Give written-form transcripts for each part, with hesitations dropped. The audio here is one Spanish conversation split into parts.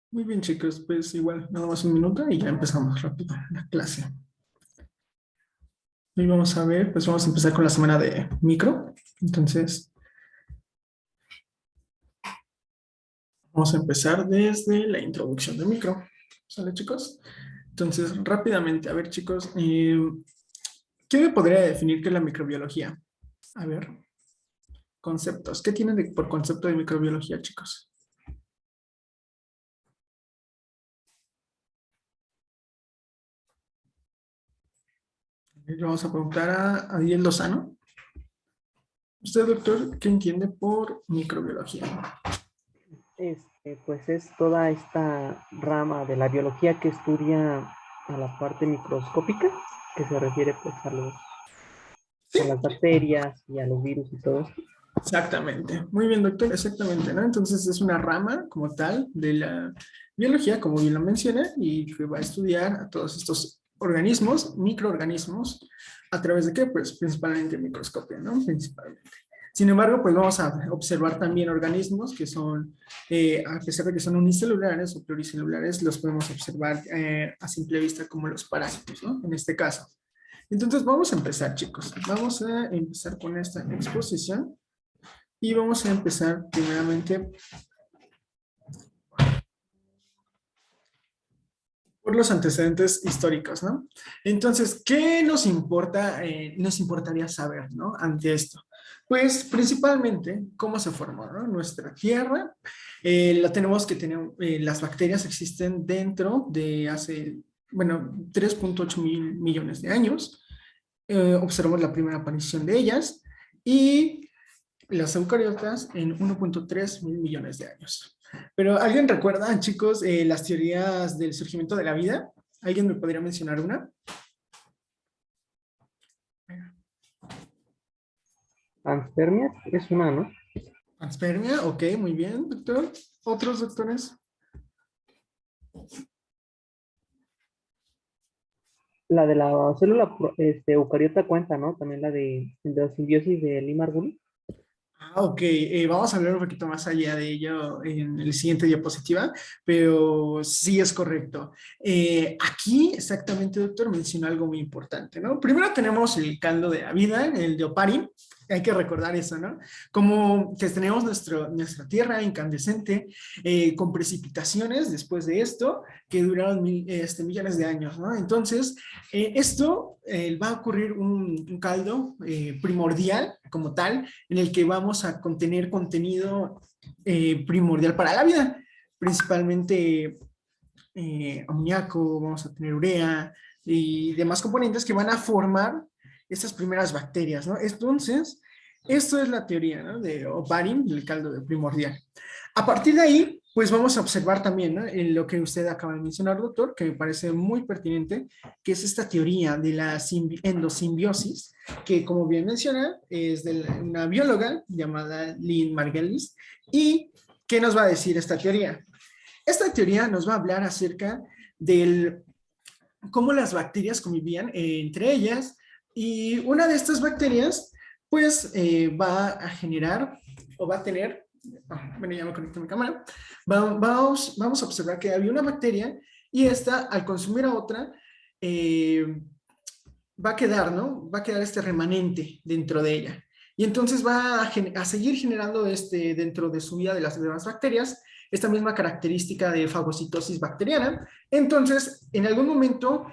Muy bien, chicos, pues igual, nada más un minuto y ya empezamos rápido la clase. Hoy vamos a ver, pues vamos a empezar con la semana de micro. Entonces, vamos a empezar desde la introducción de micro. ¿Sale, chicos? Entonces, rápidamente, a ver, chicos, ¿qué me podría definir qué es la microbiología? A ver, conceptos. ¿Qué tienen por concepto de microbiología, chicos? Le vamos a preguntar a Adiel Lozano. Usted, doctor, ¿qué entiende por microbiología? Pues es toda esta rama de la biología que estudia a la parte microscópica, que se refiere pues a Sí, las bacterias y a los virus y todo esto. exactamente. Muy bien, doctor, exactamente, ¿no? Entonces es una rama como tal de la biología, como bien lo menciona, y que va a estudiar a todos estos organismos, microorganismos, ¿a través de qué? Pues principalmente el microscopio, ¿no? Principalmente. Sin embargo, pues vamos a observar también organismos que son, a pesar de que son unicelulares o pluricelulares, los podemos observar a simple vista como los parásitos, ¿no? En este caso. Entonces vamos a empezar, chicos. Vamos a empezar con esta exposición. Y vamos a empezar primeramente por los antecedentes históricos, ¿no? Entonces, ¿qué nos importa, nos importaría saber, ¿no? Ante esto. Pues principalmente cómo se formó, ¿no? Nuestra Tierra. La tenemos que tener, las bacterias existen dentro de hace, bueno, 3.8 mil millones de años. Observamos la primera aparición de ellas y las eucariotas en 1.3 mil millones de años. Pero ¿alguien recuerda, chicos, las teorías del surgimiento de la vida? ¿Alguien me podría mencionar una? Panspermia es una, ¿no? Panspermia, ok, muy bien, doctor. ¿Otros doctores? La de la célula eucariota cuenta, ¿no? También la de la simbiosis de Lee Margulis. Ah, ok, vamos a hablar un poquito más allá de ello en el siguiente diapositiva, pero sí es correcto. Aquí, exactamente, doctor, menciona algo muy importante, ¿no? Primero tenemos el caldo de la vida, el de Oparin, hay que recordar eso, ¿no? Como que tenemos nuestra tierra incandescente, con precipitaciones después de esto, que duraron millones de años, ¿no? Entonces, esto va a ocurrir un caldo primordial como tal, en el que vamos a contener contenido primordial para la vida, principalmente amoníaco, vamos a tener urea y demás componentes que van a formar estas primeras bacterias, ¿no? Entonces, esto es la teoría, ¿no? De Oparin, del caldo de primordial. A partir de ahí, pues vamos a observar también, ¿no? En lo que usted acaba de mencionar, doctor, que me parece muy pertinente, que es esta teoría de la endosimbiosis, que como bien menciona, es de una bióloga llamada Lynn Margulis. ¿Y qué nos va a decir esta teoría? Esta teoría nos va a hablar acerca de cómo las bacterias convivían entre ellas, y una de estas bacterias pues va a generar o va a tener, bueno, ya me conecté a mi cámara, vamos a observar que había una bacteria y esta al consumir a otra va a quedar, ¿no? Va a quedar este remanente dentro de ella. Y entonces va a seguir generando dentro de su vida de las demás bacterias esta misma característica de fagocitosis bacteriana. Entonces, en algún momento,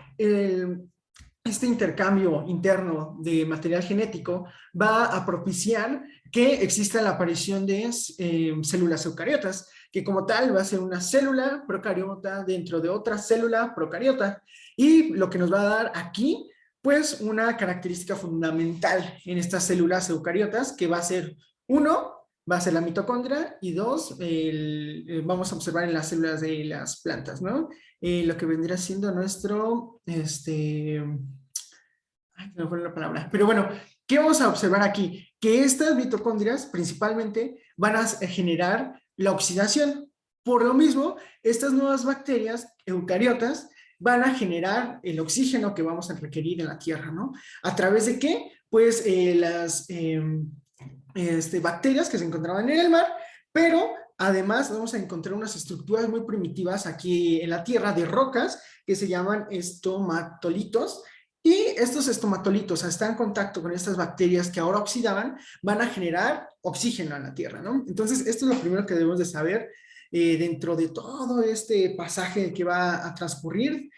este intercambio interno de material genético va a propiciar que exista la aparición de células eucariotas, que como tal va a ser una célula procariota dentro de otra célula procariota. Y lo que nos va a dar aquí, pues una característica fundamental en estas células eucariotas, que va a ser, uno, va a ser la mitocondria, y dos, vamos a observar en las células de las plantas, ¿no? Lo que vendría siendo nuestro, ay, no me fue la palabra, pero bueno, ¿qué vamos a observar aquí? Que estas mitocondrias principalmente van a generar la oxidación. Por lo mismo, estas nuevas bacterias eucariotas van a generar el oxígeno que vamos a requerir en la Tierra, ¿no? ¿A través de qué? Pues las bacterias que se encontraban en el mar, pero Además, vamos a encontrar unas estructuras muy primitivas aquí en la Tierra de rocas que se llaman estomatolitos. Y estos estomatolitos, al estar en contacto con estas bacterias que ahora oxidaban, van a generar oxígeno en la Tierra, ¿no? Entonces, esto es lo primero que debemos de saber dentro de todo este pasaje que va a transcurrir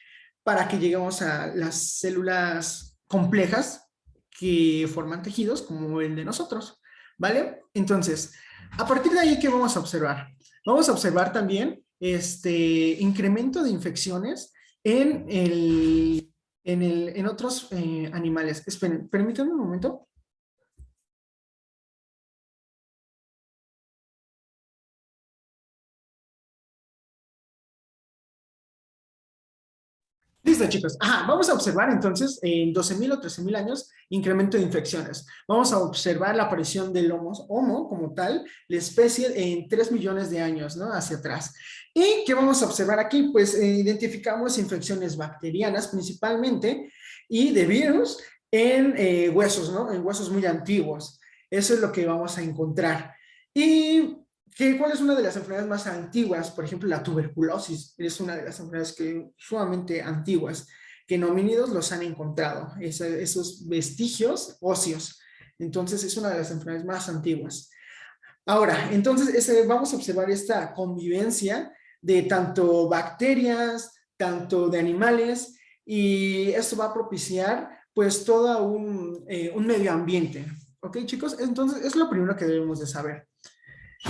para que lleguemos a las células complejas que forman tejidos como el de nosotros, ¿vale? Entonces, a partir de ahí, ¿qué vamos a observar? Vamos a observar también este incremento de infecciones en, en otros animales. Esperen, permítanme un momento. Listo, chicos. Ajá, vamos a observar entonces en 12.000 o 13.000 años incremento de infecciones. Vamos a observar la aparición del Homo como tal, la especie en 3 millones de años, ¿no? Hacia atrás. ¿Y qué vamos a observar aquí? Pues identificamos infecciones bacterianas principalmente y de virus en huesos, ¿no? En huesos muy antiguos. Eso es lo que vamos a encontrar. Y ¿cuál es una de las enfermedades más antiguas? Por ejemplo, la tuberculosis es una de las enfermedades que sumamente antiguas, que en homínidos los han encontrado, esos vestigios óseos. Entonces, es una de las enfermedades más antiguas. Ahora, entonces, vamos a observar esta convivencia de tanto bacterias, tanto de animales, y esto va a propiciar, pues, todo un medio ambiente. ¿Ok, chicos? Entonces, es lo primero que debemos de saber.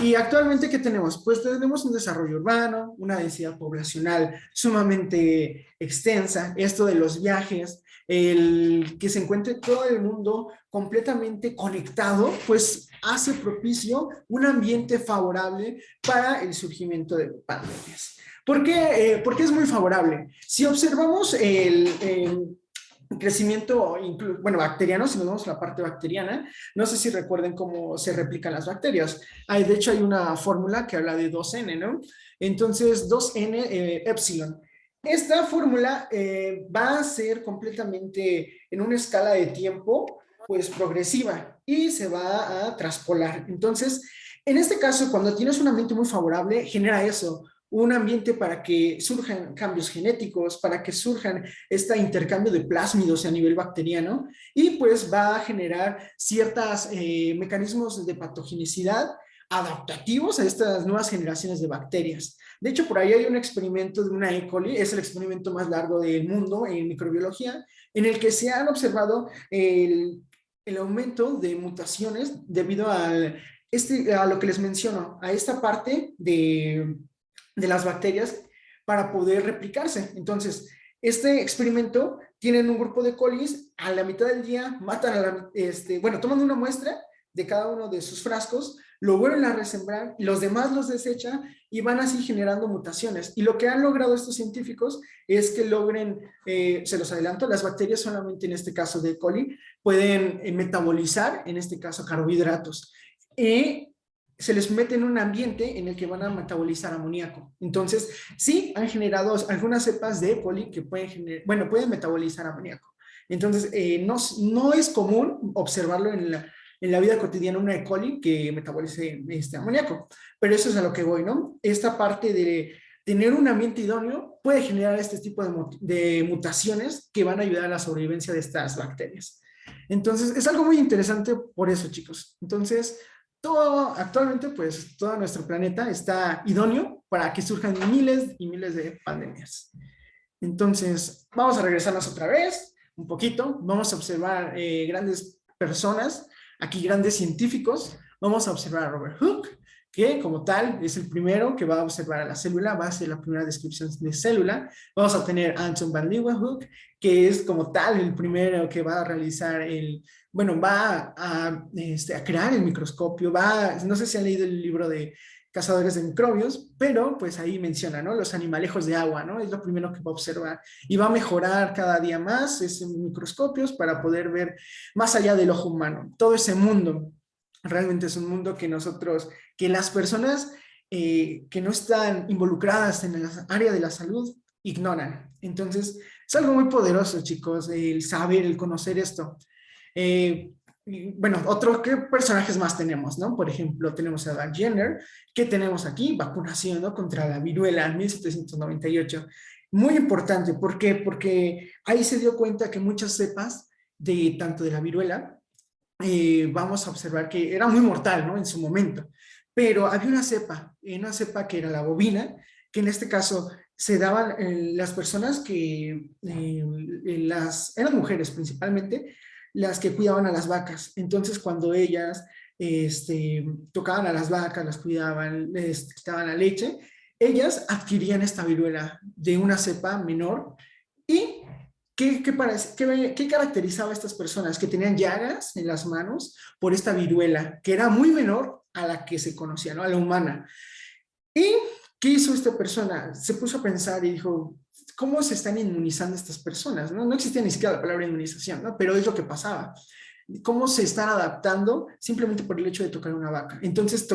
Y actualmente, ¿qué tenemos? Pues tenemos un desarrollo urbano, una densidad poblacional sumamente extensa, esto de los viajes, el que se encuentre todo el mundo completamente conectado, pues hace propicio un ambiente favorable para el surgimiento de pandemias. ¿Por qué es muy favorable? Si observamos el crecimiento, bueno, bacteriano, si nos vamos a la parte bacteriana, no sé si recuerden cómo se replican las bacterias. De hecho, hay una fórmula que habla de 2N, ¿no? Entonces, 2N epsilon. Esta fórmula va a ser completamente en una escala de tiempo, pues progresiva y se va a traspolar. Entonces, en este caso, cuando tienes un ambiente muy favorable, genera eso, un ambiente para que surjan cambios genéticos, para que surjan este intercambio de plásmidos a nivel bacteriano y pues va a generar ciertos mecanismos de patogenicidad adaptativos a estas nuevas generaciones de bacterias. De hecho, por ahí hay un experimento de una E. coli, es el experimento más largo del mundo en microbiología, en el que se han observado el aumento de mutaciones debido a lo que les menciono, a esta parte de las bacterias para poder replicarse. Entonces, este experimento, tienen un grupo de colis, a la mitad del día matan bueno, toman una muestra de cada uno de sus frascos, lo vuelven a resembrar, y los demás los desechan y van así generando mutaciones. Y lo que han logrado estos científicos es que logren, se los adelanto, las bacterias solamente en este caso de coli pueden metabolizar, en este caso carbohidratos. Y se les mete en un ambiente en el que van a metabolizar amoníaco. Entonces, sí, han generado algunas cepas de E. coli que pueden metabolizar amoníaco. Entonces, no es común observarlo en la vida cotidiana una E. coli que metabolice este amoníaco, pero eso es a lo que voy, ¿no? Esta parte de tener un ambiente idóneo puede generar este tipo de mutaciones que van a ayudar a la sobrevivencia de estas bacterias. Entonces, es algo muy interesante por eso, chicos. Entonces, actualmente, pues todo nuestro planeta está idóneo para que surjan miles y miles de pandemias. Entonces, vamos a regresarnos otra vez, un poquito, vamos a observar grandes personas, aquí grandes científicos, vamos a observar a Robert Hooke, que como tal es el primero que va a observar a la célula, va a ser la primera descripción de célula. Vamos a tener a Anton van Leeuwenhoek, que es como tal el primero que va a realizar bueno, va a crear el microscopio, no sé si han leído el libro de Cazadores de Microbios, pero pues ahí menciona, ¿no? Los animalejos de agua, ¿no? Es lo primero que va a observar y va a mejorar cada día más esos microscopios para poder ver más allá del ojo humano. Todo ese mundo realmente es un mundo que las personas que no están involucradas en el área de la salud ignoran. Entonces, es algo muy poderoso, chicos, el saber, el conocer esto. y, bueno, otros, ¿qué personajes más tenemos, no? Por ejemplo, tenemos a Doug Jenner, que tenemos aquí, vacunación, ¿no? Contra la viruela en 1798. Muy importante, ¿por qué? Porque ahí se dio cuenta que muchas cepas de tanto de la viruela, vamos a observar que era muy mortal, ¿no? En su momento. Pero había una cepa que era la bovina, que en este caso se daban las personas que, eran mujeres principalmente, las que cuidaban a las vacas. Entonces, cuando ellas tocaban a las vacas, las cuidaban, les quitaban la leche, ellas adquirían esta viruela de una cepa menor. ¿Y qué caracterizaba a estas personas? Que tenían llagas en las manos por esta viruela, que era muy menor a la que se conocía, ¿no? A la humana. ¿Y qué hizo esta persona? Se puso a pensar y dijo, ¿cómo se están inmunizando estas personas? No, no existía ni siquiera la palabra inmunización, ¿no? Pero es lo que pasaba. ¿Cómo se están adaptando simplemente por el hecho de tocar una vaca? Entonces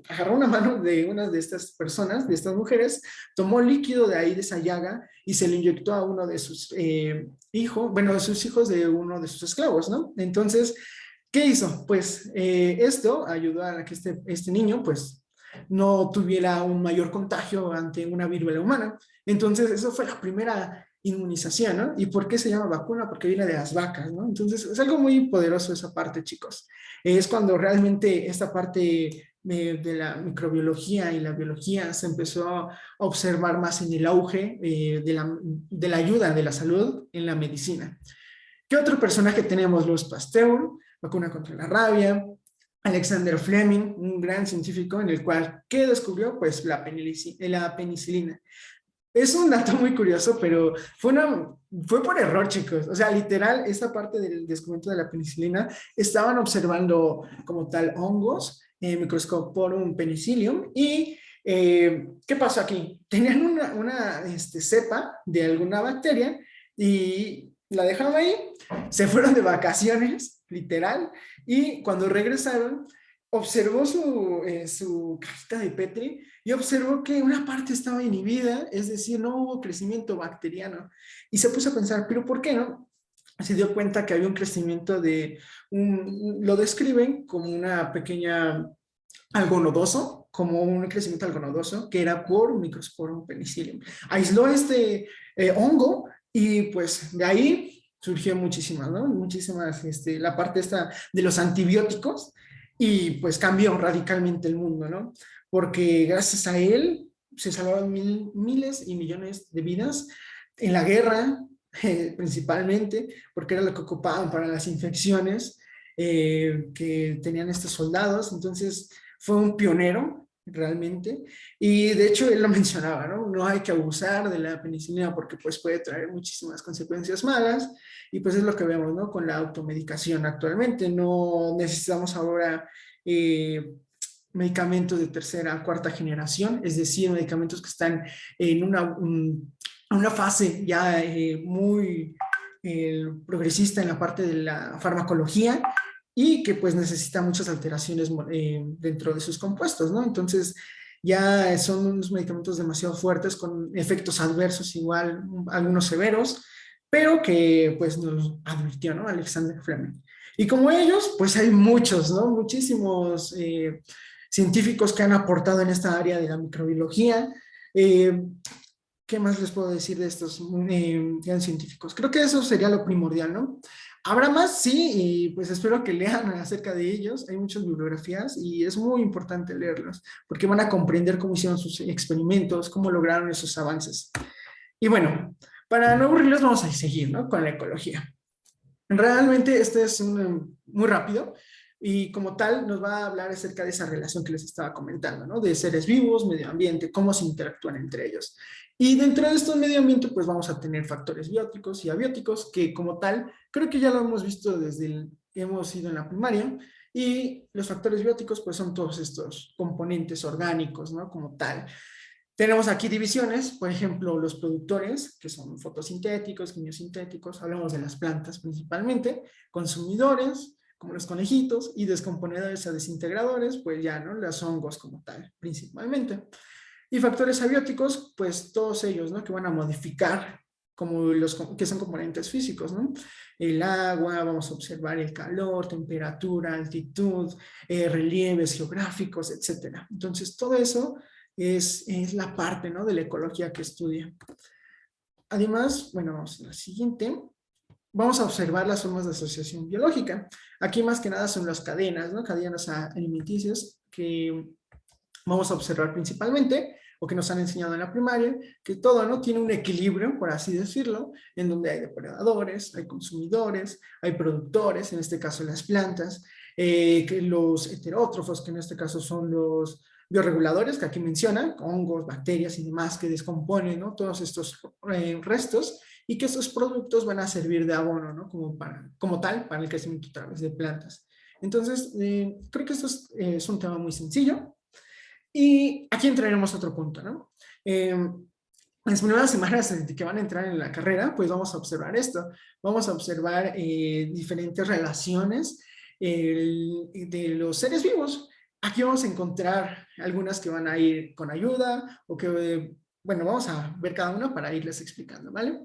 agarró una mano de una de estas personas, de estas mujeres, tomó líquido de ahí, de esa llaga, y se le inyectó a uno de sus hijos, bueno, de sus hijos de uno de sus esclavos, ¿no? Entonces, ¿qué hizo? Pues esto ayudó a que este niño, pues, no tuviera un mayor contagio ante una viruela humana. Entonces, eso fue la primera inmunización, ¿no? ¿Y por qué se llama vacuna? Porque viene de las vacas, ¿no? Entonces, es algo muy poderoso esa parte, chicos. Es cuando realmente esta parte de la microbiología y la biología se empezó a observar más en el auge de la ayuda de la salud en la medicina. ¿Qué otro personaje tenemos? Luis Pasteur, vacuna contra la rabia. Alexander Fleming, un gran científico en el cual, ¿qué descubrió? Pues la penicilina. Es un dato muy curioso, pero fue por error, chicos. O sea, literal, esta parte del descubrimiento de la penicilina, estaban observando como tal hongos, Microscoporum penicillium, y ¿qué pasó aquí? Tenían una cepa de alguna bacteria y la dejaron ahí, se fueron de vacaciones, literal, y cuando regresaron, observó su cajita de Petri y observó que una parte estaba inhibida, es decir, no hubo crecimiento bacteriano. Y se puso a pensar, ¿pero por qué no? Se dio cuenta que había un crecimiento lo describen como una pequeña algo nodoso, como un crecimiento algo nodoso, que era por Microsporum penicillium. Aisló hongo y pues de ahí surgió muchísimas, ¿no? Muchísimas, la parte esta de los antibióticos y pues cambió radicalmente el mundo, ¿no? Porque gracias a él se salvaron miles y millones de vidas en la guerra, principalmente, porque era lo que ocupaban para las infecciones que tenían estos soldados. Entonces, fue un pionero realmente, y de hecho él lo mencionaba, ¿no? No hay que abusar de la penicilina porque pues puede traer muchísimas consecuencias malas, y pues es lo que vemos, ¿no? Con la automedicación actualmente, no necesitamos ahora medicamentos de tercera, cuarta generación, es decir, medicamentos que están en una fase ya muy progresista en la parte de la farmacología, y que pues necesita muchas alteraciones dentro de sus compuestos, ¿no? Entonces ya son unos medicamentos demasiado fuertes con efectos adversos igual, algunos severos, pero que pues nos advirtió, ¿no? Alexander Fleming. Y como ellos, pues hay muchos, ¿no? Muchísimos científicos que han aportado en esta área de la microbiología. Eh, ¿Qué más les puedo decir de estos científicos? Creo que eso sería lo primordial, ¿no? Habrá más, sí, y pues espero que lean acerca de ellos. Hay muchas bibliografías y es muy importante leerlos porque van a comprender cómo hicieron sus experimentos, cómo lograron esos avances. Y bueno, para no aburrirlos vamos a seguir, ¿no? Con la ecología. Realmente este es muy rápido y como tal nos va a hablar acerca de esa relación que les estaba comentando, ¿no? De seres vivos, medio ambiente, cómo se interactúan entre ellos. Y dentro de estos medio ambiente pues vamos a tener factores bióticos y abióticos que como tal creo que ya lo hemos visto desde que hemos ido en la primaria, y los factores bióticos pues son todos estos componentes orgánicos, ¿no? Como tal. Tenemos aquí divisiones, por ejemplo, los productores, que son fotosintéticos, quimiosintéticos, hablamos de las plantas principalmente, consumidores, como los conejitos, y descomponedores o desintegradores, pues ya, ¿no? Los hongos como tal, principalmente. Y factores abióticos, pues todos ellos, ¿no? Que van a modificar como los que son componentes físicos, ¿no? El agua, vamos a observar el calor, temperatura, altitud, relieves geográficos, etcétera. Entonces, todo eso es la parte, ¿no?, de la ecología que estudia. Además, bueno, vamos a la siguiente. Vamos a observar las formas de asociación biológica. Aquí más que nada son las cadenas, ¿no? Cadenas alimenticias que vamos a observar principalmente, o que nos han enseñado en la primaria, que todo, ¿no?, tiene un equilibrio, por así decirlo, en donde hay depredadores, hay consumidores, hay productores, en este caso las plantas, que los heterótrofos, que en este caso son los bioreguladores, que aquí mencionan, hongos, bacterias y demás, que descomponen, ¿no?, todos estos restos, y que estos productos van a servir de abono, ¿no?, como tal, para el crecimiento a través de plantas. Entonces, creo que esto es un tema muy sencillo. Y aquí entraremos a otro punto, ¿no? Las primeras semanas que van a entrar en la carrera, pues vamos a observar esto. Vamos a observar diferentes relaciones de los seres vivos. Aquí vamos a encontrar algunas que van a ir con ayuda o que, bueno, vamos a ver cada una para irles explicando, ¿vale?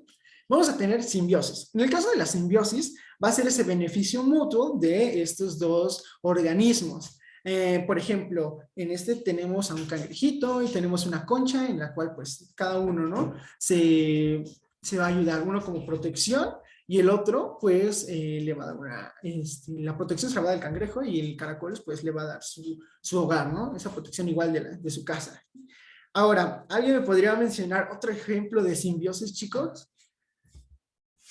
Vamos a tener simbiosis. En el caso de la simbiosis, va a ser ese beneficio mutuo de estos dos organismos. Por ejemplo, en este tenemos a un cangrejito y tenemos una concha en la cual pues cada uno, ¿no?, se va a ayudar, uno como protección y el otro pues le va a dar la protección se la va a dar el cangrejo y el caracol pues le va a dar su hogar, ¿no? Esa protección igual de su casa. Ahora, ¿alguien me podría mencionar otro ejemplo de simbiosis, chicos?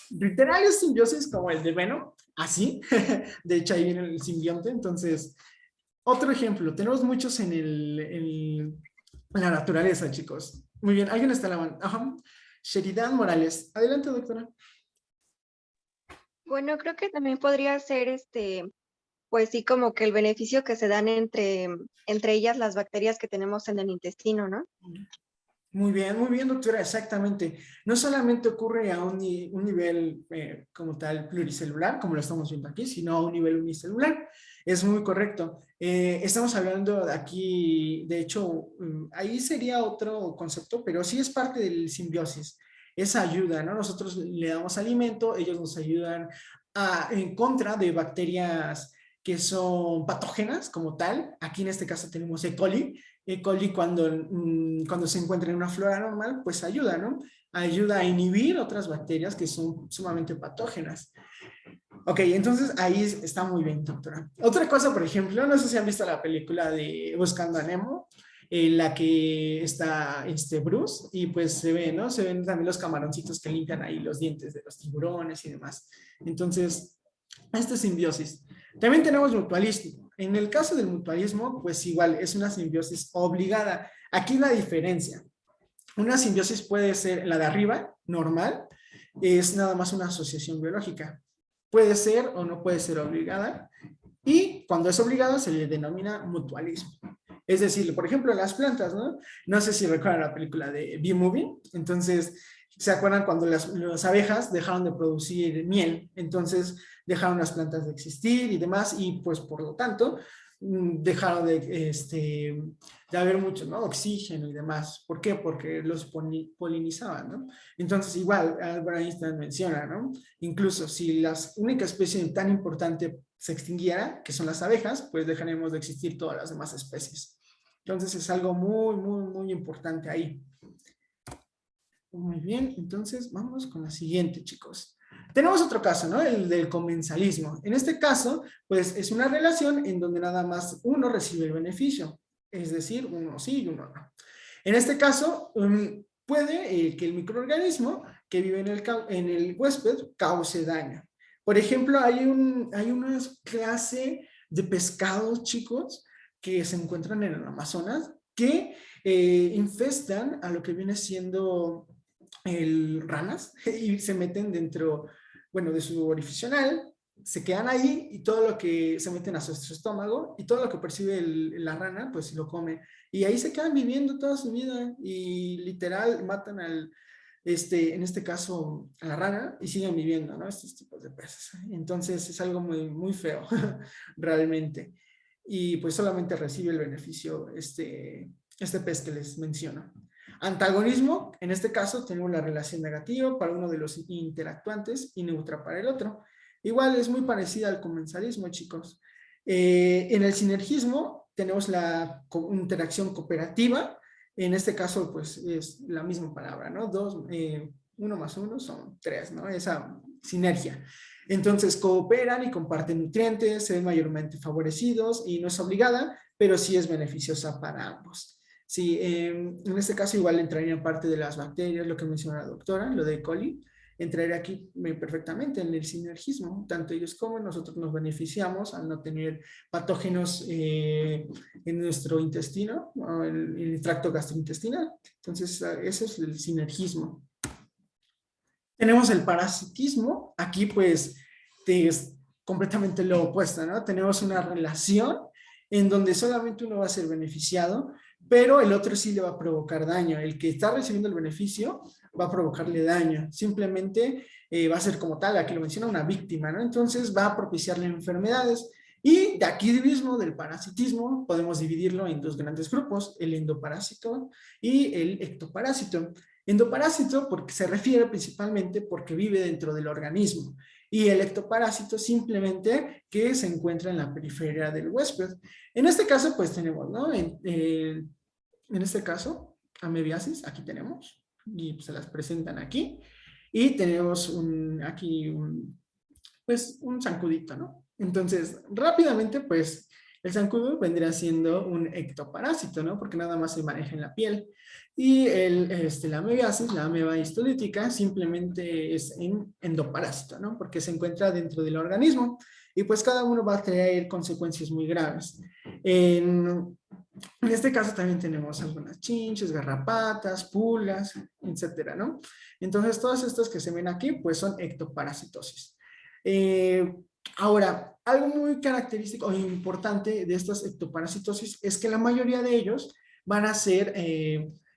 Literal es simbiosis como el de Venom, así. De hecho, ahí viene el simbionte. Entonces, otro ejemplo. Tenemos muchos en la naturaleza, chicos. Muy bien, alguien está la mano. Ajá. Sheridan Morales. Adelante, doctora. Bueno, creo que también podría ser pues sí, como que el beneficio que se dan entre ellas las bacterias que tenemos en el intestino, ¿no? Muy bien, doctora, exactamente. No solamente ocurre a un nivel como tal pluricelular, como lo estamos viendo aquí, sino a un nivel unicelular. Es muy correcto. Estamos hablando de aquí, de hecho, ahí sería otro concepto, pero sí es parte del simbiosis. Esa ayuda, ¿no? Nosotros le damos alimento, ellos nos ayudan en contra de bacterias que son patógenas como tal. Aquí en este caso tenemos E. coli. E. coli cuando se encuentra en una flora normal, pues ayuda, ¿no? Ayuda a inhibir otras bacterias que son sumamente patógenas. Ok, entonces ahí está muy bien, doctora. Otra cosa, por ejemplo, no sé si han visto la película de Buscando a Nemo, en la que está Bruce, y pues se ve, ¿no? Se ven también los camaroncitos que limpian ahí los dientes de los tiburones y demás. Entonces, esta es simbiosis. También tenemos mutualismo. En el caso del mutualismo, pues igual es una simbiosis obligada. Aquí la diferencia. Una simbiosis puede ser la de arriba, normal, es nada más una asociación biológica. Puede ser o no puede ser obligada. Y cuando es obligada se le denomina mutualismo. Es decir, por ejemplo, las plantas, ¿no? No sé si recuerdan la película de B-Movie. Entonces, ¿se acuerdan cuando las abejas dejaron de producir miel? Entonces, dejaron las plantas de existir y demás, y pues por lo tanto, dejaron de haber mucho, ¿no?, oxígeno y demás. ¿Por qué? Porque los polinizaban, ¿no? Entonces, igual, Albert Einstein menciona, ¿no? Incluso si la única especie tan importante se extinguiera, que son las abejas, pues dejaremos de existir todas las demás especies. Entonces, es algo muy, muy, muy importante ahí. Muy bien, entonces vamos con la siguiente, chicos. Tenemos otro caso, ¿no? El del comensalismo. En este caso, pues es una relación en donde nada más uno recibe el beneficio, es decir, uno sí y uno no. En este caso, puede que el microorganismo que vive en el huésped cause daño. Por ejemplo, hay una clase de pescados, chicos, que se encuentran en el Amazonas que infestan a lo que viene siendo ranas y se meten dentro, bueno, de su orificio anal, se quedan ahí y todo lo que se meten a su estómago y todo lo que percibe la rana, pues lo come. Y ahí se quedan viviendo toda su vida y literal matan en este caso, a la rana y siguen viviendo, ¿no? Estos tipos de peces. Entonces es algo muy, muy feo, realmente. Y pues solamente recibe el beneficio este pez que les menciono. Antagonismo, en este caso tenemos la relación negativa para uno de los interactuantes y neutra para el otro. Igual es muy parecida al comensalismo, chicos. En el sinergismo tenemos la interacción cooperativa. En este caso, pues es la misma palabra, ¿no? Uno más uno son tres, ¿no? Esa sinergia. Entonces cooperan y comparten nutrientes, se ven mayormente favorecidos y no es obligada, pero sí es beneficiosa para ambos. Sí, en este caso igual entraría parte de las bacterias, lo que menciona la doctora, lo de E. coli, entraría aquí perfectamente en el sinergismo. Tanto ellos como nosotros nos beneficiamos al no tener patógenos en nuestro intestino, o en el tracto gastrointestinal. Entonces, ese es el sinergismo. Tenemos el parasitismo, aquí pues es completamente lo opuesto, ¿no? Tenemos una relación en donde solamente uno va a ser beneficiado, pero el otro sí le va a provocar daño. El que está recibiendo el beneficio va a provocarle daño. Simplemente va a ser como tal, aquí lo menciona, una víctima, ¿no? Entonces va a propiciarle enfermedades. Y de aquí mismo, del parasitismo, podemos dividirlo en dos grandes grupos, el endoparásito y el ectoparásito. Endoparásito porque se refiere principalmente porque vive dentro del organismo y el ectoparásito simplemente que se encuentra en la periferia del huésped. En este caso, pues tenemos, ¿no? En este caso, amebiasis, aquí tenemos, y pues, se las presentan aquí, y tenemos pues un zancudito, ¿no? Entonces, rápidamente, pues el zancudo vendría siendo un ectoparásito, ¿no? Porque nada más se maneja en la piel. Y la amebiasis, la ameba histolítica, simplemente es un endoparásito, ¿no? Porque se encuentra dentro del organismo. Y pues cada uno va a traer consecuencias muy graves. En este caso también tenemos algunas chinches, garrapatas, pulgas, etcétera, ¿no? Entonces, todas estas que se ven aquí, pues son ectoparasitosis. Ahora, algo muy característico o importante de estas ectoparasitosis es que la mayoría de ellos van a ser,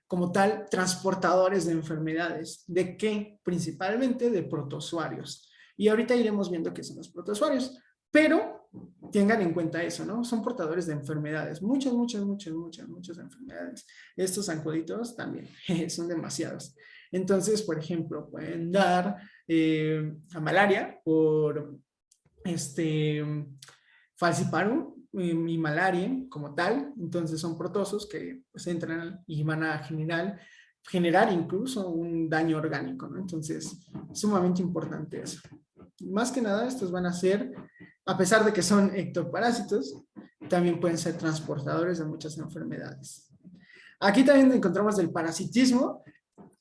como tal, transportadores de enfermedades. ¿De qué? Principalmente de protozoarios. Y ahorita iremos viendo qué son los protozoarios. Pero tengan en cuenta eso, ¿no? Son portadores de enfermedades, muchas enfermedades. Estos zancuditos también, son demasiados. Entonces, por ejemplo, pueden dar a malaria por falciparum y malaria como tal. Entonces son protozoos que pues, entran y van a generar incluso un daño orgánico, ¿no? Entonces, sumamente importante eso. Más que nada, estos van a ser, a pesar de que son ectoparásitos, también pueden ser transportadores de muchas enfermedades. Aquí también encontramos el parasitismo,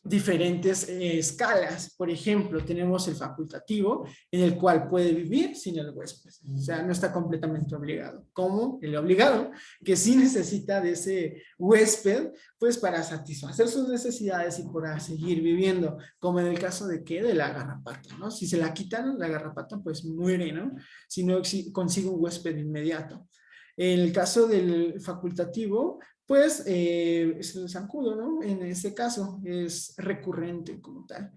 diferentes escalas. Por ejemplo, tenemos el facultativo, en el cual puede vivir sin el huésped. O sea, no está completamente obligado. Como el obligado, que sí necesita de ese huésped, pues para satisfacer sus necesidades y para seguir viviendo. Como en el caso de ¿qué? De la garrapata, ¿no? Si se la quitan, la garrapata pues muere, ¿no? Si no consigue un huésped inmediato. En el caso del facultativo, pues es el zancudo, ¿no? En este caso es recurrente como tal.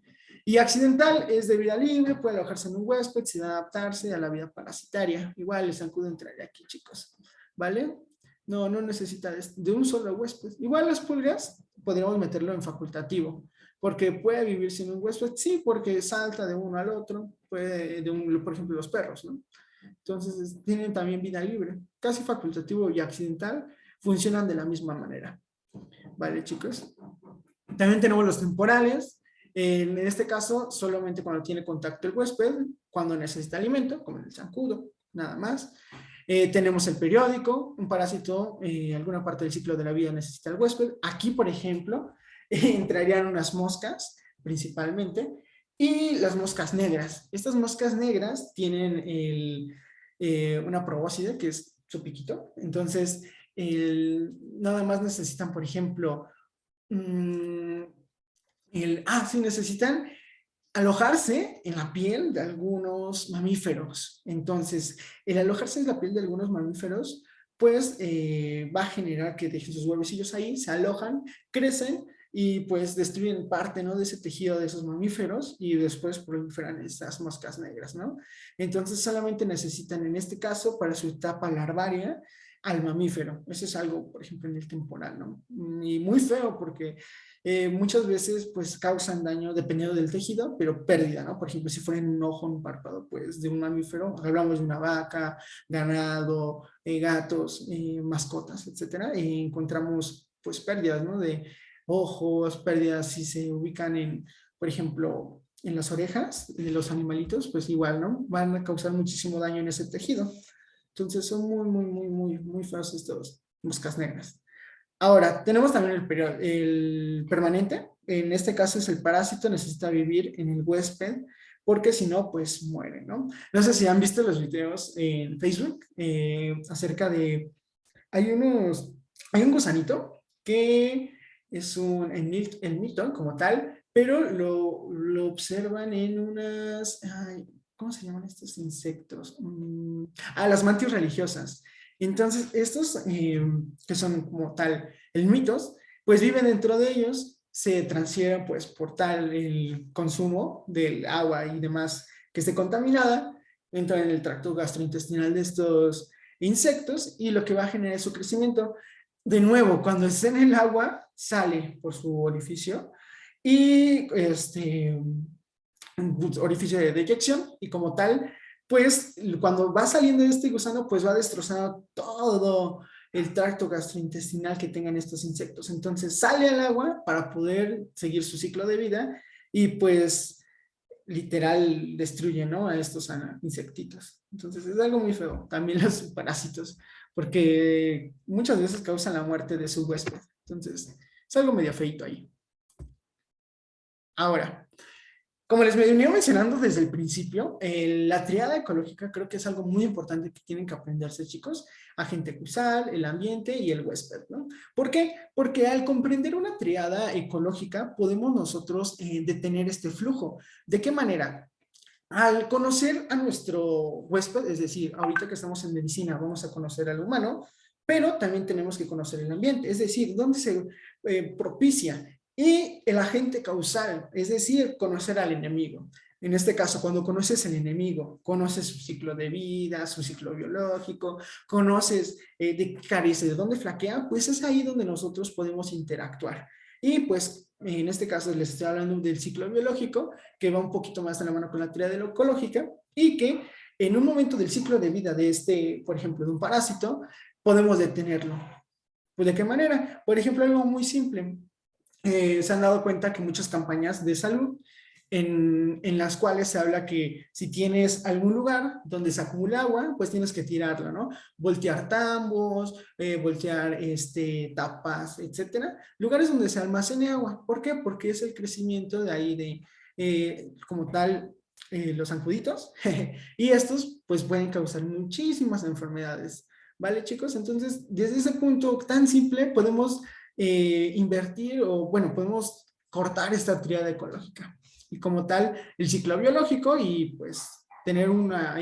Y accidental es de vida libre, puede alojarse en un huésped sin adaptarse a la vida parasitaria. Igual el zancudo entraría aquí, chicos, ¿vale? No necesita de un solo huésped. Igual las pulgas podríamos meterlo en facultativo, porque puede vivir sin un huésped, sí, porque salta de uno al otro, puede, por ejemplo, los perros, ¿no? Entonces tienen también vida libre. Casi facultativo y accidental funcionan de la misma manera. ¿Vale, chicos? También tenemos los temporales. En este caso, solamente cuando tiene contacto el huésped, cuando necesita alimento, como en el zancudo, nada más. Tenemos el periódico, un parásito, alguna parte del ciclo de la vida necesita el huésped. Aquí, por ejemplo, entrarían unas moscas, principalmente, y las moscas negras. Estas moscas negras tienen una probóscide, que es su piquito. Entonces, nada más necesitan, por ejemplo, sí, necesitan alojarse en la piel de algunos mamíferos. Entonces, el alojarse en la piel de algunos mamíferos, pues va a generar que dejen sus huevecillos ahí, se alojan, crecen y pues destruyen parte, ¿no? De ese tejido de esos mamíferos y después proliferan estas moscas negras, ¿no? Entonces, solamente necesitan, en este caso, para su etapa larvaria, al mamífero. Eso es algo, por ejemplo, en el temporal, ¿no? Y muy feo porque muchas veces pues causan daño dependiendo del tejido, pero pérdida, ¿no? Por ejemplo, si fuera en un ojo, un párpado, pues de un mamífero, hablamos de una vaca, ganado, gatos, mascotas, etcétera, y encontramos pues pérdidas, ¿no? De ojos, pérdidas si se ubican en, por ejemplo, en las orejas de los animalitos, pues igual, ¿no? Van a causar muchísimo daño en ese tejido. Entonces son muy feos estos moscas negras. Ahora, tenemos también el permanente. En este caso es el parásito, necesita vivir en el huésped, porque si no, pues muere, ¿no? No sé si han visto los videos en Facebook acerca de, hay hay un gusanito que es el mito como tal, pero lo observan en ay, ¿cómo se llaman estos insectos? Las mantis religiosas. Entonces, estos que son como tal el mitos, pues viven dentro de ellos, se transfieren pues por tal el consumo del agua y demás que esté contaminada, entran en el tracto gastrointestinal de estos insectos y lo que va a generar es su crecimiento. De nuevo, cuando esté en el agua, sale por su orificio y un orificio de eyección y como tal, pues cuando va saliendo este gusano, pues va destrozando todo el tracto gastrointestinal que tengan estos insectos. Entonces sale al agua para poder seguir su ciclo de vida y pues literal destruye, ¿no? A estos insectitos. Entonces es algo muy feo. También los parásitos, porque muchas veces causan la muerte de su huésped. Entonces es algo medio feito ahí. Ahora, como les venía mencionando desde el principio, la triada ecológica creo que es algo muy importante que tienen que aprenderse, chicos. Agente causal, el ambiente y el huésped, ¿no? ¿Por qué? Porque al comprender una triada ecológica podemos nosotros detener este flujo. ¿De qué manera? Al conocer a nuestro huésped, es decir, ahorita que estamos en medicina vamos a conocer al humano, pero también tenemos que conocer el ambiente, es decir, dónde se propicia y el agente causal, es decir, conocer al enemigo. En este caso, cuando conoces al enemigo, conoces su ciclo de vida, su ciclo biológico, conoces de qué carece, de dónde flaquea, pues es ahí donde nosotros podemos interactuar. Y pues en este caso les estoy hablando del ciclo biológico, que va un poquito más de la mano con la teoría de la ecológica, y que en un momento del ciclo de vida de por ejemplo, de un parásito, podemos detenerlo. Pues, ¿de qué manera? Por ejemplo, algo muy simple. Se han dado cuenta que muchas campañas de salud en las cuales se habla que si tienes algún lugar donde se acumula agua, pues tienes que tirarla, ¿no? Voltear tambos, voltear tapas, etcétera. Lugares donde se almacene agua. ¿Por qué? Porque es el crecimiento de ahí como tal, los zancuditos. Y estos, pues pueden causar muchísimas enfermedades. ¿Vale, chicos? Entonces, desde ese punto tan simple, podemos invertir o, bueno, podemos cortar esta tríada ecológica y como tal el ciclo biológico y pues tener una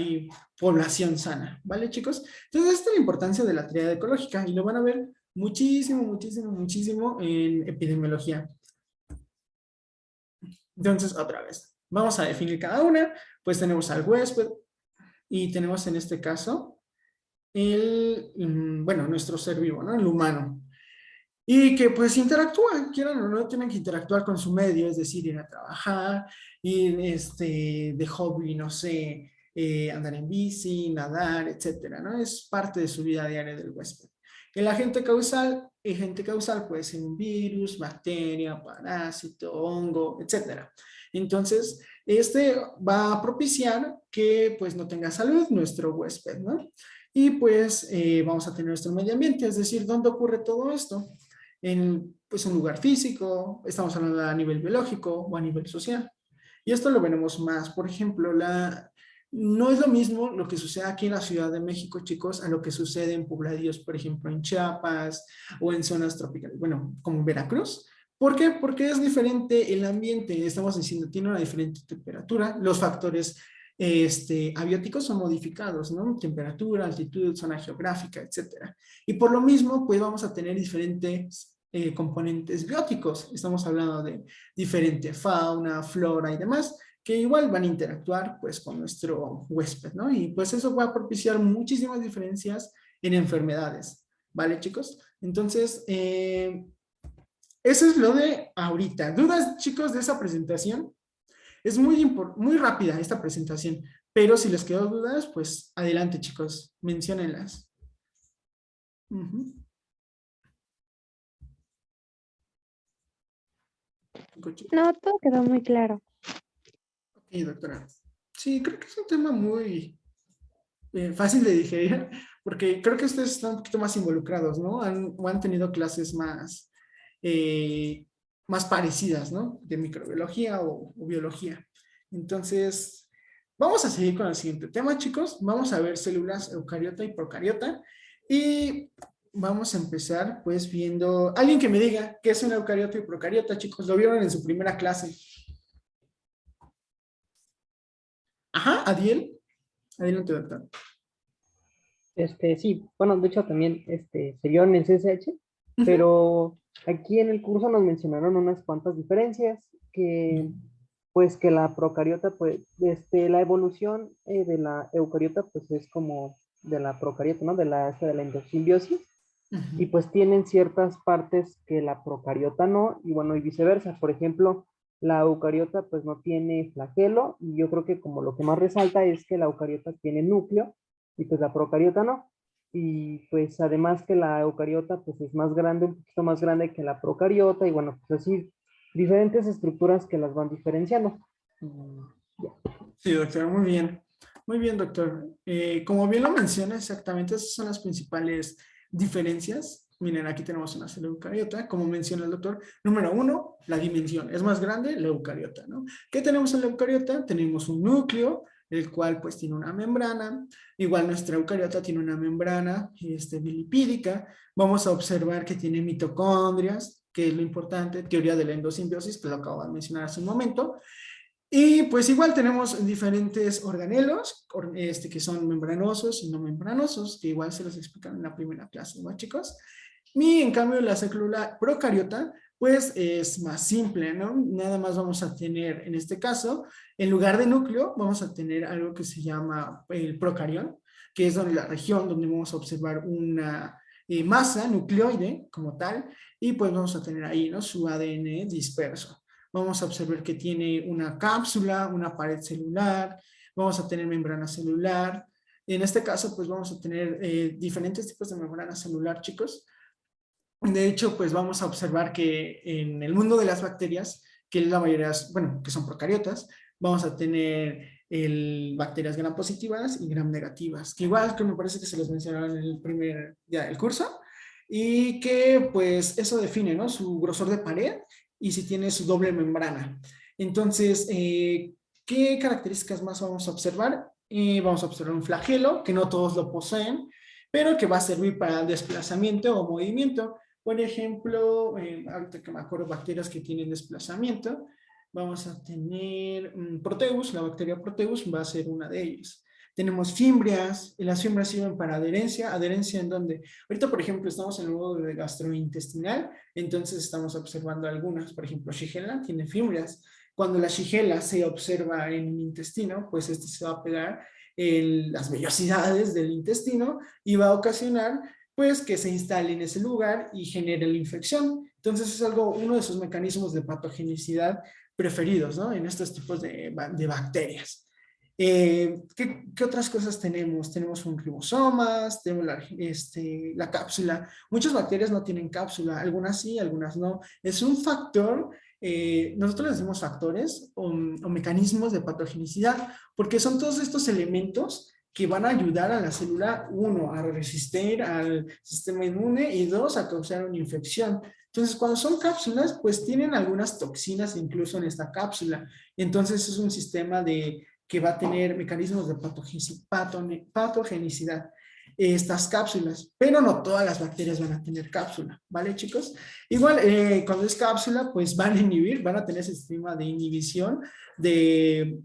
población sana, ¿vale, chicos? Entonces, esta es la importancia de la tríada ecológica y lo van a ver muchísimo en epidemiología. Entonces, otra vez, vamos a definir cada una, pues tenemos al huésped y tenemos en este caso bueno, nuestro ser vivo, ¿no? El humano. Y que pues interactúan, quieran o no, tienen que interactuar con su medio, es decir, ir a trabajar, ir de hobby, no sé, andar en bici, nadar, etcétera, ¿no? Es parte de su vida diaria del huésped. El agente causal puede ser un virus, bacteria, parásito, hongo, etcétera. Entonces, va a propiciar que pues no tenga salud nuestro huésped, ¿no? Y pues vamos a tener nuestro medio ambiente, es decir, ¿dónde ocurre todo esto? En pues, un lugar físico, estamos hablando a nivel biológico o a nivel social. Y esto lo veremos más. Por ejemplo, no es lo mismo lo que sucede aquí en la Ciudad de México, chicos, a lo que sucede en pobladíos, por ejemplo, en Chiapas o en zonas tropicales, bueno, como Veracruz. ¿Por qué? Porque es diferente el ambiente, estamos diciendo, tiene una diferente temperatura, los factores abióticos son modificados, ¿no? Temperatura, altitud, zona geográfica, etcétera. Y por lo mismo, pues vamos a tener diferentes componentes bióticos. Estamos hablando de diferente fauna, flora y demás, que igual van a interactuar pues con nuestro huésped, ¿no? Y pues eso va a propiciar muchísimas diferencias en enfermedades, ¿vale, chicos? Entonces, eso es lo de ahorita. ¿Dudas, chicos, de esa presentación? Es muy rápida esta presentación, pero si les quedó dudas, pues adelante, chicos, menciónenlas. Ujú. No, todo quedó muy claro. Ok, doctora. Sí, creo que es un tema muy fácil de digerir, porque creo que ustedes están un poquito más involucrados, ¿no? O han tenido clases más parecidas, ¿no? De microbiología o biología. Entonces, vamos a seguir con el siguiente tema, chicos. Vamos a ver células eucariota y procariota. Y vamos a empezar, pues, viendo... Alguien que me diga qué es una eucariota y procariota, chicos. Lo vieron en su primera clase. Ajá, Adiel. Adelante, doctor. Sí, bueno, de hecho también se vio en el CSH, pero aquí en el curso nos mencionaron unas cuantas diferencias que, pues, que la procariota, pues, la evolución de la eucariota, pues, es como de la procariota, ¿no? De la endosimbiosis, y pues tienen ciertas partes que la procariota no, y bueno, y viceversa. Por ejemplo, la eucariota, pues, no tiene flagelo, y yo creo que como lo que más resalta es que la eucariota tiene núcleo, y pues la procariota no. Y pues además que la eucariota pues es más grande, un poquito más grande que la procariota, y bueno, pues así, diferentes estructuras que las van diferenciando. Sí, doctor, muy bien. Muy bien, doctor. Como bien lo menciona, exactamente, esas son las principales diferencias. Miren, aquí tenemos una célula eucariota, como menciona el doctor. Número uno, la dimensión. Es más grande la eucariota, ¿no? ¿Qué tenemos en la eucariota? Tenemos un núcleo, el cual pues tiene una membrana. Igual nuestra eucariota tiene una membrana bilipídica. Vamos a observar que tiene mitocondrias, que es lo importante, teoría de la endosimbiosis, que lo acabo de mencionar hace un momento. Y pues igual tenemos diferentes organelos, que son membranosos y no membranosos, que igual se los explican en la primera clase, ¿no, chicos? Y en cambio la célula procariota, pues es más simple, ¿no? Nada más vamos a tener, en este caso, en lugar de núcleo, vamos a tener algo que se llama el procarión, que es donde la región donde vamos a observar una masa nucleoide como tal, y pues vamos a tener ahí, ¿no? Su ADN disperso. Vamos a observar que tiene una cápsula, una pared celular, vamos a tener membrana celular. En este caso, pues vamos a tener diferentes tipos de membrana celular, chicos. De hecho, pues vamos a observar que en el mundo de las bacterias, que la mayoría, bueno, que son procariotas, vamos a tener bacterias gram positivas y gram negativas, que igual que me parece que se los mencionaron en el primer día del curso, y que pues eso define, ¿no? Su grosor de pared y si tiene su doble membrana. Entonces, ¿qué características más vamos a observar? Vamos a observar un flagelo, que no todos lo poseen, pero que va a servir para desplazamiento o movimiento. Por ejemplo, ahorita que me acuerdo, bacterias que tienen desplazamiento, vamos a tener Proteus, la bacteria Proteus va a ser una de ellas. Tenemos fimbrias, y las fimbrias sirven para adherencia en donde, ahorita por ejemplo estamos en el modo de gastrointestinal, entonces estamos observando algunas, por ejemplo Shigella tiene fimbrias. Cuando la Shigella se observa en el intestino, pues este se va a pegar en las vellosidades del intestino y va a ocasionar pues que se instale en ese lugar y genere la infección. Entonces es uno de sus mecanismos de patogenicidad preferidos, ¿no? En estos tipos de bacterias. ¿Qué otras cosas tenemos? Tenemos un ribosomas, tenemos la cápsula. Muchas bacterias no tienen cápsula, algunas sí, algunas no. Es un factor, nosotros les decimos factores o mecanismos de patogenicidad, porque son todos estos elementos que van a ayudar a la célula, uno, a resistir al sistema inmune y dos, a causar una infección. Entonces, cuando son cápsulas, pues tienen algunas toxinas incluso en esta cápsula. Entonces, es un sistema que va a tener mecanismos de patogenicidad estas cápsulas, pero no todas las bacterias van a tener cápsula, ¿vale, chicos? Igual, cuando es cápsula, pues van a tener ese sistema de inhibición de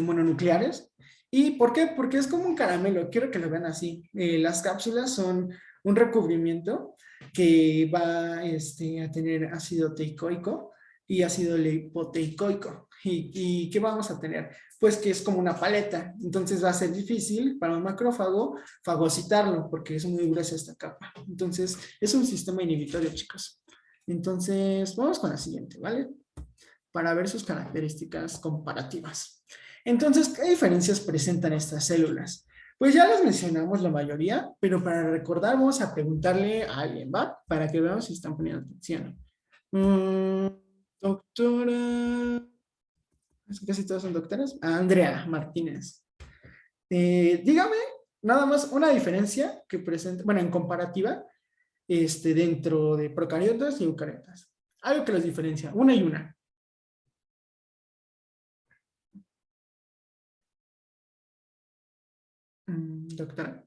mononucleares. ¿Y por qué? Porque es como un caramelo, quiero que lo vean así. Las cápsulas son un recubrimiento que va a tener ácido teicoico, y ácido lipoteicoico. ¿Y qué vamos a tener? Pues que es como una paleta, entonces va a ser difícil para un macrófago fagocitarlo porque es muy gruesa esta capa. Entonces es un sistema inhibitorio, chicos. Entonces vamos con la siguiente, ¿vale? Para ver sus características comparativas. Entonces, ¿qué diferencias presentan estas células? Pues ya las mencionamos la mayoría, pero para recordar vamos a preguntarle a alguien, ¿va? Para que veamos si están poniendo atención. Doctora... Es que casi todas son doctoras. Andrea Martínez. Dígame nada más una diferencia que presenta, bueno, en comparativa, dentro de procariotas y eucariotas. Algo que los diferencia, una y una. Doctora.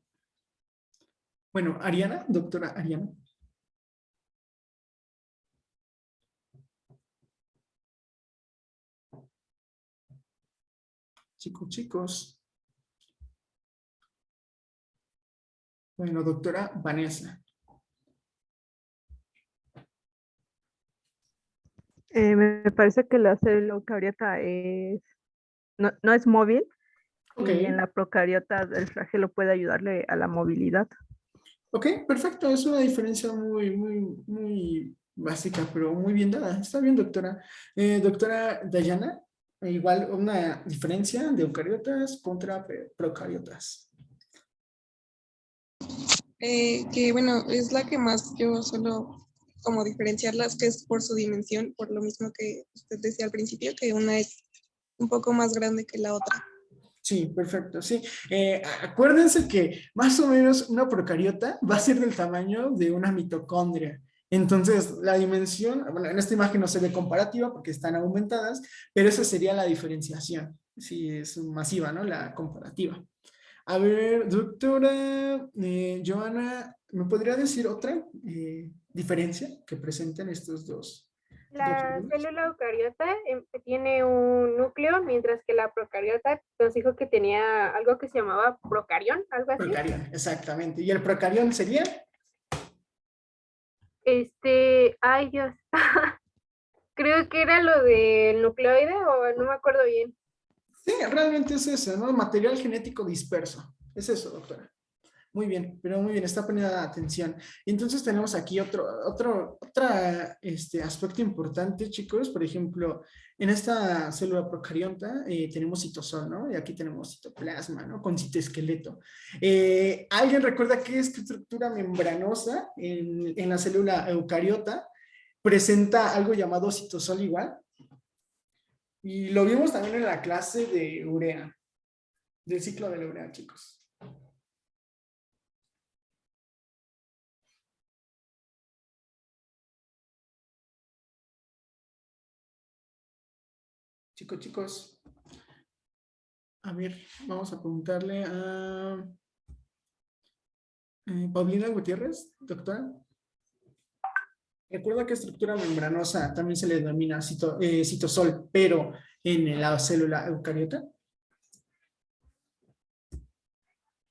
Bueno, Ariana, doctora Ariana. Chicos. Bueno, doctora Vanessa. Me parece que la célula eucariota no es móvil, Ok. y en la procariota el flagelo puede ayudarle a la movilidad. Ok, perfecto. Es una diferencia muy básica, pero muy bien dada. Está bien, doctora. Doctora Dayana, igual una diferencia de eucariotas contra procariotas. Que bueno, es la que más yo suelo como diferenciarlas, que es por su dimensión, por lo mismo que usted decía al principio, que una es un poco más grande que la otra. Sí, perfecto, sí. Acuérdense que más o menos una procariota va a ser del tamaño de una mitocondria. Entonces, la dimensión, bueno, en esta imagen no se ve comparativa porque están aumentadas, pero esa sería la diferenciación. Sí, es masiva, ¿no? La comparativa. A ver, doctora Joana, ¿me podría decir otra diferencia que presenten estos dos? La célula eucariota tiene un núcleo, mientras que la procariota nos dijo que tenía algo que se llamaba procarión, algo así. Procarión, exactamente. ¿Y el procarión sería? Ay Dios, creo que era lo del nucleoide o no me acuerdo bien. Sí, realmente es eso, ¿no? Material genético disperso. Es eso, doctora. Muy bien, pero muy bien, está poniendo atención. Entonces tenemos aquí otro aspecto importante, chicos. Por ejemplo, en esta célula procariota tenemos citosol, ¿no? Y aquí tenemos citoplasma, ¿no? Con citoesqueleto. ¿Alguien recuerda qué estructura membranosa en la célula eucariota presenta algo llamado citosol igual? Y lo vimos también en la clase de urea, del ciclo de la urea, chicos. Chicos. A ver, vamos a preguntarle a Paulina Gutiérrez, doctora. Recuerda que estructura membranosa también se le denomina citosol, pero en la célula eucariota.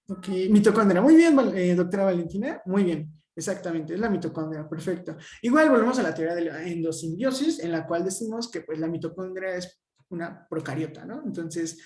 Ok, mitocondria. Muy bien, doctora Valentina. Muy bien, exactamente, es la mitocondria, perfecto. Igual volvemos a la teoría de la endosimbiosis, en la cual decimos que pues, la mitocondria es una procariota, ¿no? Entonces,